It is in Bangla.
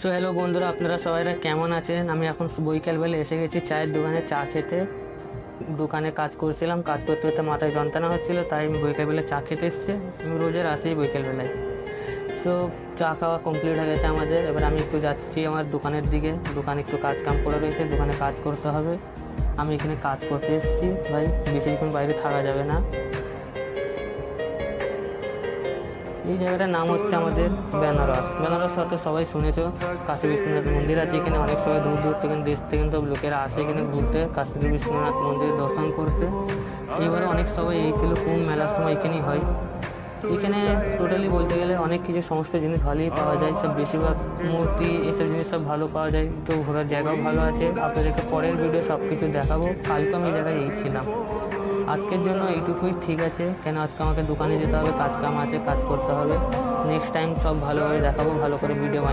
সো হ্যালো বন্ধুরা, আপনারা সবাইরা কেমন আছেন? আমি এখন বৈকালবেলা এসে গেছি চায়ের দোকানে চা খেতে। দোকানে কাজ করছিলাম, কাজ করতে করতে মাথায় যন্ত্রণা হচ্ছিল, তাই আমি বৈকালবেলা চা খেতে এসেছি। আমি রোজের আসি বৈকালবেলায়। সো চা খাওয়া কমপ্লিট হয়ে গেছে আমাদের। এবার আমি একটু যাচ্ছি আমার দোকানের দিকে। দোকানে একটু কাজ কাম পড়ে রয়েছে, দোকানে কাজ করতে হবে। আমি এখানে কাজ করতে এসেছি ভাই, বেশিক্ষণ বাইরে থাকা যাবে না। এই জায়গাটার নাম হচ্ছে আমাদের বেনারস। বেনারস হয়তো সবাই শুনেছো, কাশী বিশ্বনাথ মন্দির আছে এখানে। অনেক সবাই দূর দূর থেকে, দেশ থেকে সব লোকেরা আসে এখানে ঘুরতে, কাশী বিশ্বনাথ মন্দির দর্শন করতে। এবারে অনেক সবাই এই ছিল কুম্ভ মেলার সময় এখানেই হয়। এখানে টোটালি বলতে গেলে অনেক কিছু সমস্ত জিনিস ভালোই পাওয়া যায়, সব বেশিরভাগ মূর্তি এসব জিনিস সব ভালো পাওয়া যায়। তো ঘোরার জায়গাও ভালো আছে। আপনাদেরকে পরের ভিডিও সব কিছু দেখাবো। কালকে আমি এই জায়গায় ছিলাম। আজকের জন্য এইটুকুই ঠিক আছে, কেন আজকে আমাকে দোকানে যেতে হবে, কাজ কাম আছে, কাজ করতে হবে। নেক্সট টাইম সব ভালোভাবে দেখাবো, ভালো করে ভিডিও বানিয়ে।